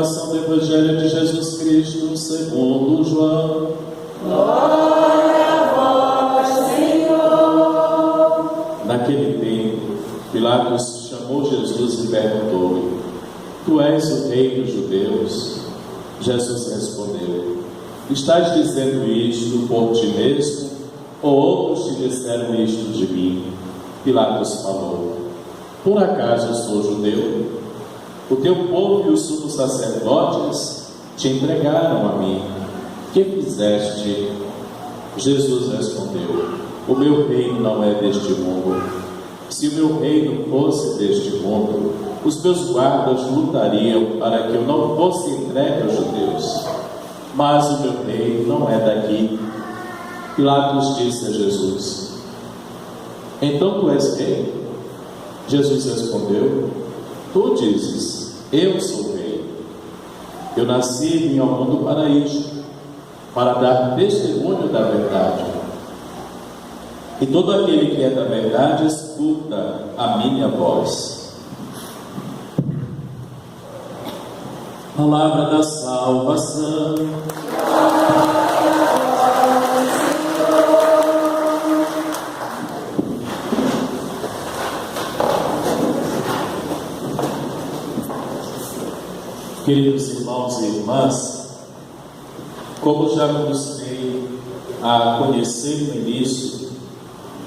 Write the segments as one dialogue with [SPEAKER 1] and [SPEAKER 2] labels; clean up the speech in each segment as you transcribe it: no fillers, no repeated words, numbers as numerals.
[SPEAKER 1] proclamação do Evangelho de Jesus Cristo segundo João.
[SPEAKER 2] Glória a vós, Senhor.
[SPEAKER 1] Naquele tempo, Pilatos chamou Jesus e perguntou-lhe: Tu és o rei dos judeus? Jesus respondeu: Estás dizendo isto por ti mesmo, ou outros te disseram isto de mim? Pilatos falou: Por acaso eu sou judeu? O teu povo e os sumos sacerdotes te entregaram a mim. Que fizeste? Jesus respondeu: O meu reino não é deste mundo. Se o meu reino fosse deste mundo, os meus guardas lutariam para que eu não fosse entregue aos judeus. Mas o meu reino não é daqui. Pilatos disse a Jesus: Então tu és rei? Jesus respondeu: Tu dizes, eu sou rei. Eu nasci e vim ao mundo para isto, para dar testemunho da verdade. E todo aquele que é da verdade escuta a minha voz. Palavra da salvação. Queridos irmãos e irmãs, como já comecei a conhecer no início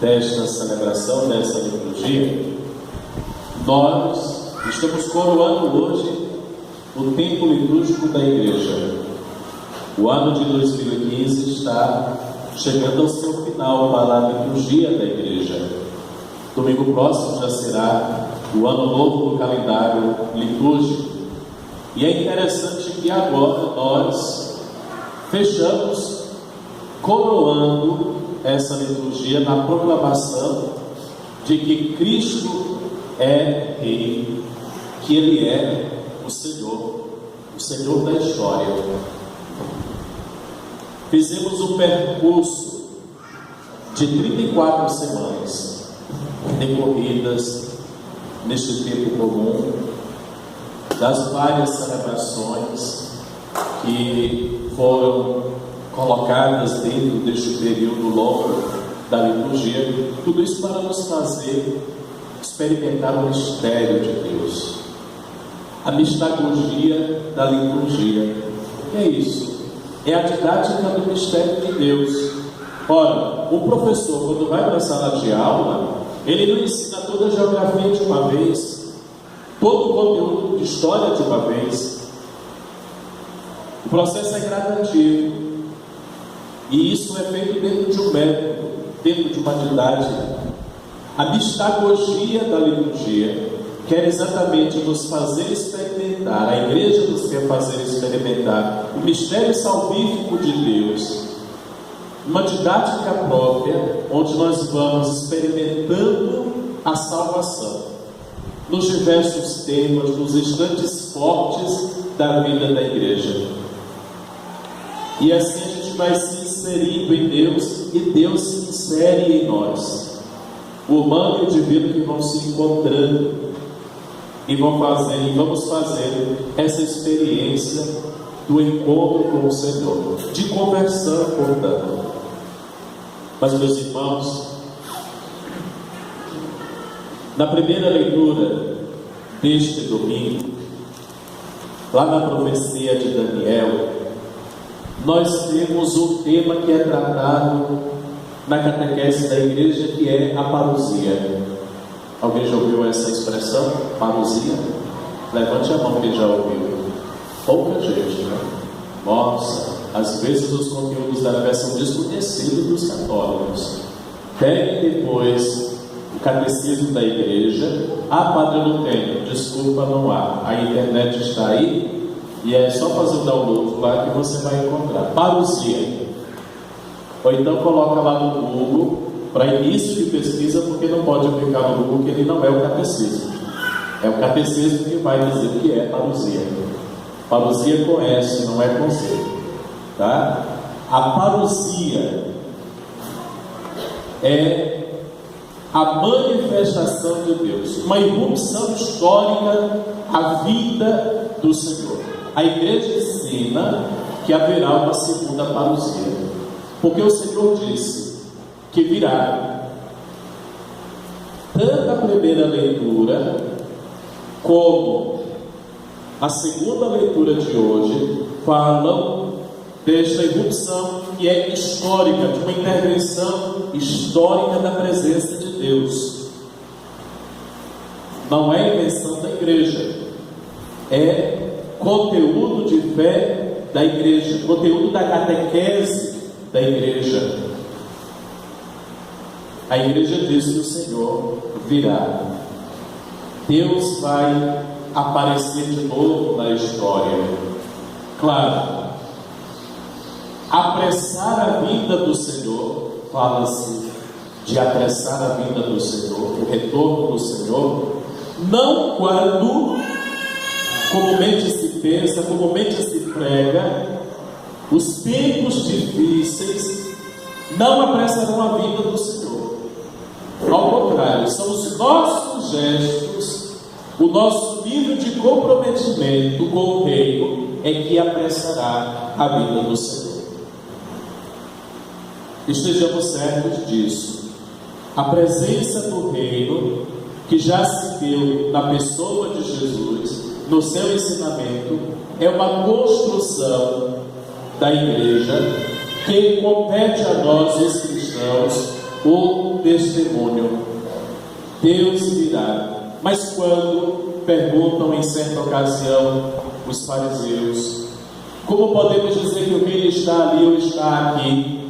[SPEAKER 1] desta celebração, dessa liturgia, nós estamos coroando hoje o tempo litúrgico da Igreja. O ano de 2015 está chegando ao seu final para a liturgia da Igreja. Domingo próximo já será o ano novo do calendário litúrgico. E é interessante que agora nós fechamos coroando essa liturgia na proclamação de que Cristo é Rei, que Ele é o Senhor da história. Fizemos um percurso de 34 semanas decorridas neste tempo comum, das várias celebrações que foram colocadas dentro deste período longo da liturgia, tudo isso para nos fazer experimentar o mistério de Deus, a mistagogia da liturgia. O que é isso? É a didática do mistério de Deus. Ora, o professor, quando vai para a sala de aula, ele não ensina toda a geografia de uma vez, todo o conteúdo de história de uma vez. O processo é gradativo, e isso é feito dentro de um método, dentro de uma didática. A mistagogia da liturgia quer exatamente nos fazer experimentar, a Igreja nos quer fazer experimentar o mistério salvífico de Deus, uma didática própria, onde nós vamos experimentando a salvação nos diversos temas, nos instantes fortes da vida da Igreja. E assim a gente vai se inserindo em Deus, e Deus se insere em nós. O humano e o divino que vão se encontrando e vamos fazer essa experiência do encontro com o Senhor, de conversão, portanto. Mas, meus irmãos, na primeira leitura deste domingo, lá na profecia de Daniel, nós temos um tema que é tratado na catequese da Igreja, que é a parousia. Alguém já ouviu essa expressão, parousia? Levante a mão quem já ouviu. Pouca gente, né? Nossa, às vezes os conteúdos da fé são desconhecidos dos católicos. Pegue depois o catecismo da Igreja. Ah, padre, eu não tenho. Desculpa, não há. A internet está aí, e é só fazer o download lá que você vai encontrar. Parousia. Ou então coloca lá no Google, para início de pesquisa, porque não pode aplicar no Google, que ele não é o catecismo. É o catecismo que vai dizer o que é parousia. Parousia com S, não é com C. Tá? A parousia é a manifestação de Deus, uma irrupção histórica à vida do Senhor. a igreja ensina que haverá uma segunda parousia, porque o Senhor disse que virá. Tanto a primeira leitura como a segunda leitura de hoje falam desta irrupção que é histórica, de uma intervenção histórica da presença de Deus. Não é invenção da igreja, é conteúdo de fé da igreja, conteúdo da catequese da igreja. A igreja diz que o Senhor virá. Deus vai aparecer de novo na história. Claro, apressar a vinda do Senhor, fala-se de apressar a vinda do Senhor, o retorno do Senhor, não quando comumente se pensa, comumente se prega, os tempos difíceis não apressarão a vinda do Senhor. Ao contrário, são os nossos gestos, o nosso nível de comprometimento com o reino é que apressará a vinda do Senhor. Estejamos certos disso. A presença do reino, que já se deu na pessoa de Jesus, no seu ensinamento, é uma construção da igreja que compete a nós, os cristãos, o testemunho. Deus virá. Mas quando perguntam em certa ocasião os fariseus, como podemos dizer que o reino está ali ou está aqui?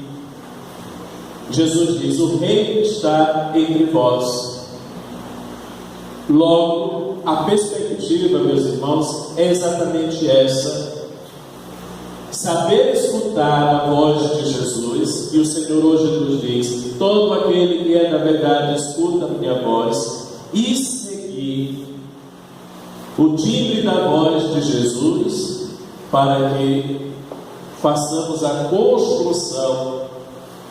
[SPEAKER 1] Jesus diz: o reino está entre vós. Logo, a perspectiva, meus irmãos, é exatamente essa: saber escutar a voz de Jesus. E o Senhor hoje nos diz: todo aquele que é da verdade escuta a minha voz, e seguir o timbre da voz de Jesus, para que façamos a construção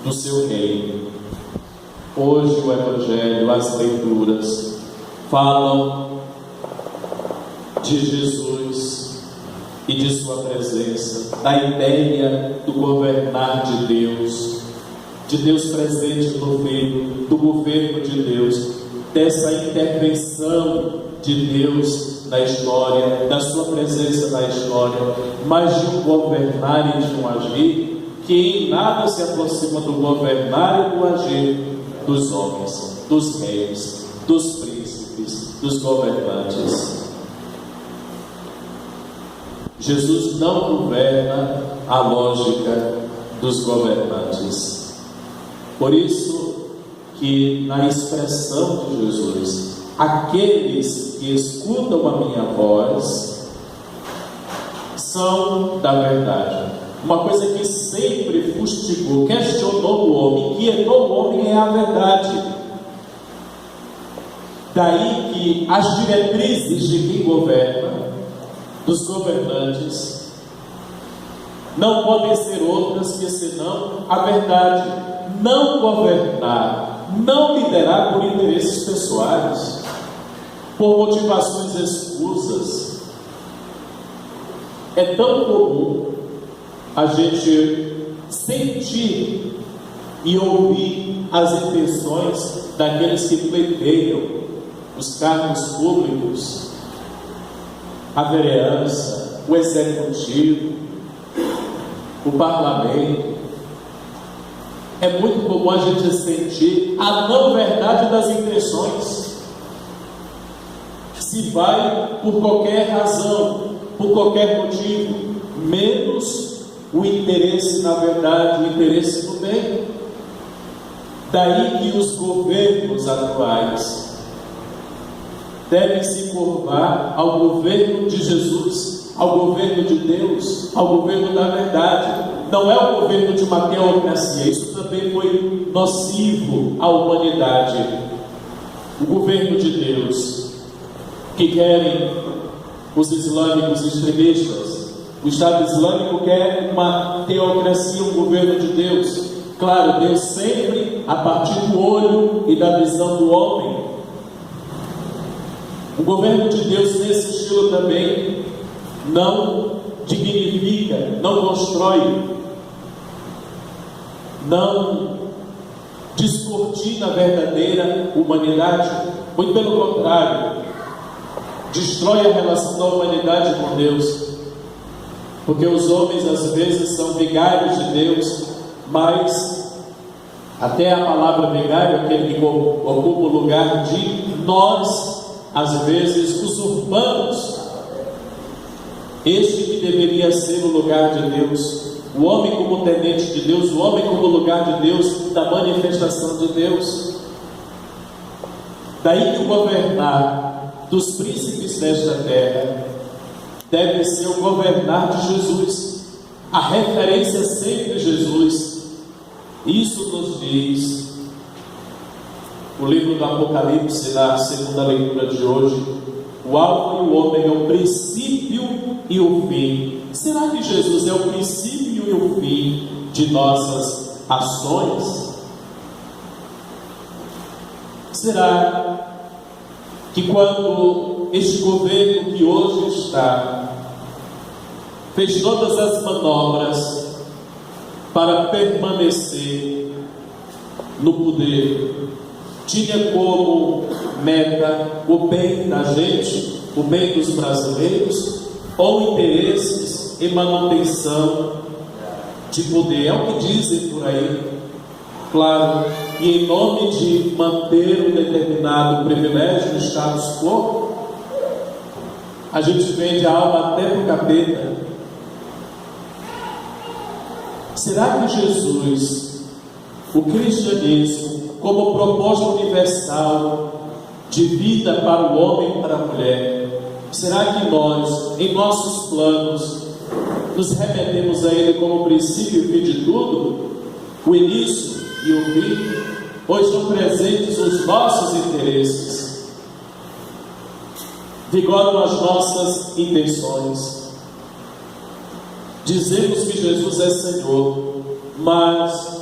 [SPEAKER 1] do seu reino. Hoje o Evangelho, as leituras falam de Jesus e de sua presença, da ideia do governar de Deus presente no Filho, do governo de Deus, dessa intervenção de Deus na história, da sua presença na história, mas de um governar e de um agir que em nada se aproxima do governar e do agir dos homens, dos reis, dos príncipes, dos governantes. Jesus não governa a lógica dos governantes. Por isso que na expressão de Jesus, aqueles que escutam a minha voz são da verdade. Uma coisa que sempre fustigou, questionou o homem, inquietou o homem, é a verdade. Daí que as diretrizes de quem governa, dos governantes, não podem ser outras que senão a verdade. Não governar, não liderar por interesses pessoais, por motivações escusas. É tão comum a gente sentir e ouvir as intenções daqueles que pleiteiam os cargos públicos, a vereança, o executivo, o parlamento. É muito comum a gente sentir a não verdade das intenções. Se vai por qualquer razão, por qualquer motivo, menos o interesse na verdade, o interesse no bem. Daí que os governos atuais devem se curvar ao governo de Jesus, ao governo de Deus, ao governo da verdade. Não é o governo de uma teocracia, isso também foi nocivo à humanidade. O governo de Deus, que querem os islâmicos extremistas. O Estado Islâmico quer uma teocracia, um governo de Deus. Claro, Deus sempre a partir do olho e da visão do homem. O governo de Deus nesse estilo também não dignifica, não constrói, não descortina a verdadeira humanidade. Muito pelo contrário, destrói a relação da humanidade com Deus. Porque os homens às vezes são vigários de Deus, mas até a palavra vigário, aquele que ocupa o lugar de nós, às vezes usurpamos este que deveria ser o lugar de Deus, o homem como tenente de Deus, o homem como lugar de Deus, da manifestação de Deus. Daí que o governar dos príncipes desta terra deve ser o governar de Jesus, a referência sempre Jesus. Isso nos diz o livro do Apocalipse, na segunda leitura de hoje. O Alfa e o Ômega, o princípio e o fim. Será que Jesus é o princípio e o fim de nossas ações? Será que quando este governo que hoje está fez todas as manobras para permanecer no poder, tinha como meta o bem da gente, o bem dos brasileiros, ou interesses em manutenção de poder? É o que dizem por aí. Claro, e em nome de manter um determinado privilégio no status quo, a gente vende a alma até para o capeta. Será que Jesus, o cristianismo, como proposta universal de vida para o homem e para a mulher, será que nós, em nossos planos, nos remetemos a Ele como princípio e fim de tudo? O início e o fim? Ou estão presentes os nossos interesses? Vigoram as nossas intenções. Dizemos que Jesus é Senhor, mas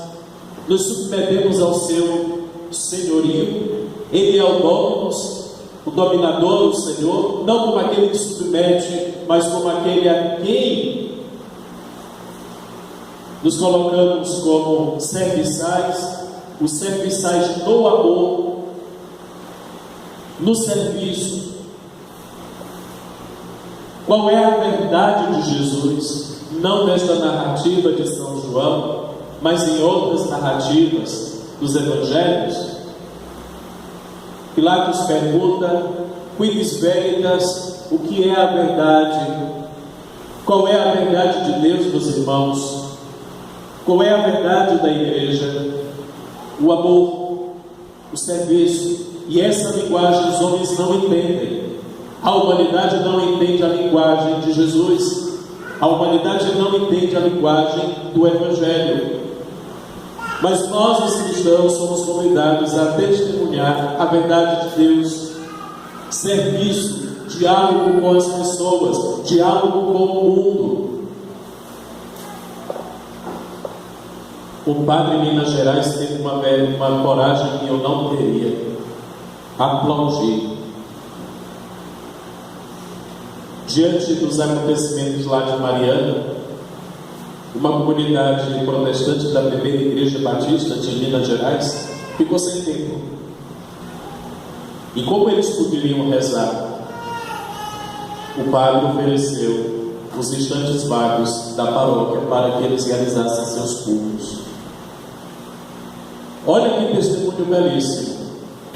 [SPEAKER 1] nos submetemos ao seu senhorio. Ele é o dominus, o dominador, o Senhor, não como aquele que submete, mas como aquele a quem nos colocamos como serviçais, os serviçais no amor, no serviço. Qual é a verdade de Jesus? Não nesta narrativa de São João, mas em outras narrativas dos Evangelhos. Pilatos pergunta: quis veritas, o que é a verdade? Qual é a verdade de Deus, meus irmãos? Qual é a verdade da igreja? O amor, o serviço. E essa linguagem os homens não entendem. A humanidade não entende a linguagem de Jesus. A humanidade não entende a linguagem do Evangelho. Mas nós, os cristãos, somos convidados a testemunhar a verdade de Deus. Serviço, diálogo com as pessoas, diálogo com o mundo. O padre em Minas Gerais teve uma coragem que eu não teria. Aplaudir. Diante dos acontecimentos lá de Mariana, uma comunidade protestante da primeira igreja batista de Minas Gerais ficou sem tempo. E como eles poderiam rezar? O padre ofereceu os instantes vagos da paróquia para que eles realizassem seus cultos. Olha que testemunho belíssimo,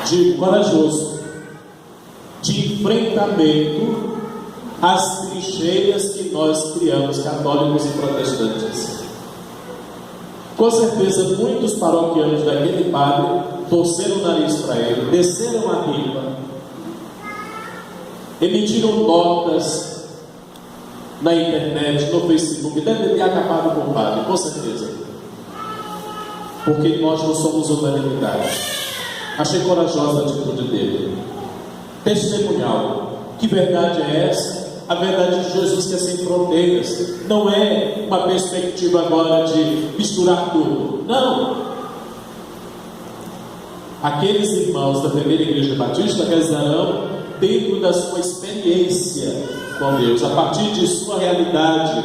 [SPEAKER 1] de corajoso, de enfrentamento às trincheiras que nós criamos, católicos e protestantes. Com certeza muitos paroquianos daquele padre torceram o nariz para ele, desceram a ripa, emitiram notas na internet, no Facebook, deve ter acabado com o padre, com certeza, porque nós não somos unanimidade. Achei corajosa a atitude dele, testemunhal. Que verdade é essa? A verdade de Jesus que é sem fronteiras. Não é uma perspectiva agora de misturar tudo. Não. Aqueles irmãos da primeira igreja batista rezarão dentro da sua experiência com Deus, a partir de sua realidade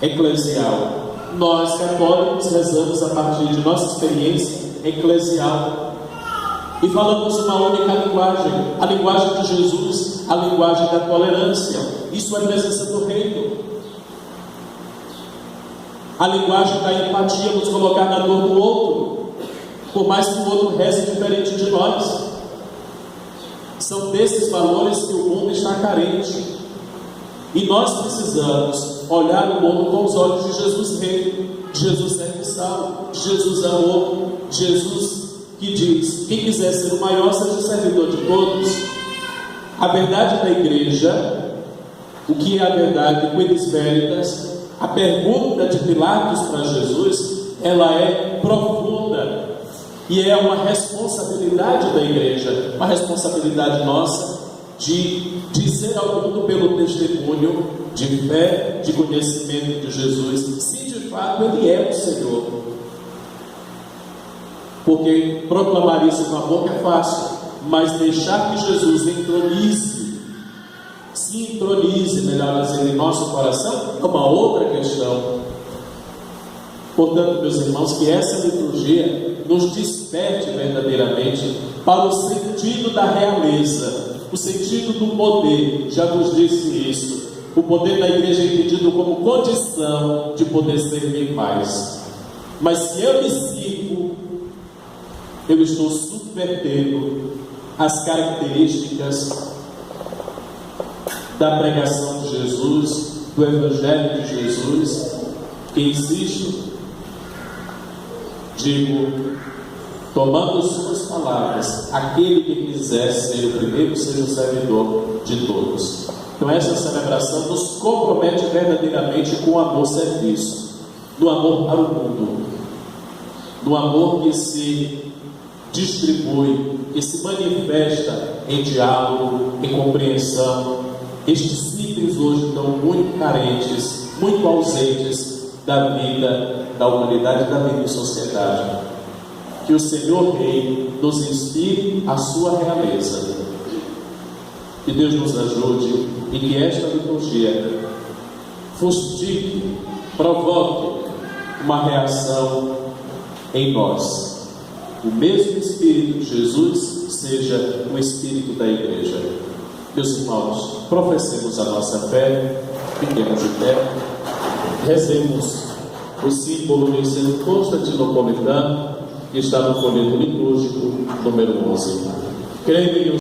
[SPEAKER 1] eclesial. Nós, católicos, rezamos a partir de nossa experiência eclesial e falamos uma única linguagem, a linguagem de Jesus, a linguagem da tolerância. Isso é presença do reino. A linguagem da empatia, nos colocar na dor do outro, por mais que o outro reze diferente de nós. São desses valores que o mundo está carente. E nós precisamos olhar o mundo com os olhos de Jesus Rei, de Jesus serviçal, de Jesus amor, Jesus que diz: quem quiser ser o maior, seja o servidor de todos. A verdade da igreja, o que é a verdade quid veritas, a pergunta de Pilatos para Jesus, ela é profunda e é uma responsabilidade da igreja, uma responsabilidade nossa de dizer ao mundo pelo testemunho de fé, de conhecimento de Jesus, se de fato Ele é o Senhor. Porque proclamar isso com a boca é fácil, mas deixar que Jesus se entronize, melhor dizendo, em nosso coração, é uma outra questão. Portanto, meus irmãos, que essa liturgia nos desperte verdadeiramente para o sentido da realeza, o sentido do poder. Já nos disse isso. O poder da igreja é entendido como condição de poder servir mais. Mas se eu me sirvo, eu estou subvertendo as características da pregação de Jesus, do Evangelho de Jesus, que insisto, digo, tomando suas palavras, aquele que quiser ser o primeiro, seja o servidor de todos. Então essa celebração nos compromete verdadeiramente com o amor-serviço, no amor para o mundo, no amor que se distribui, que se manifesta em diálogo, em compreensão. Estes itens hoje estão muito carentes, muito ausentes da vida da humanidade, da vida em sociedade. Que o Senhor Rei nos inspire a sua realeza. Que Deus nos ajude e que esta liturgia fustigue, provoque uma reação em nós. O mesmo Espírito de Jesus seja o Espírito da Igreja. Meus irmãos, professemos a nossa fé, fiquemos de pé, rezemos o símbolo do incenso constantinopolitano que está no folheto litúrgico número 11. Creio em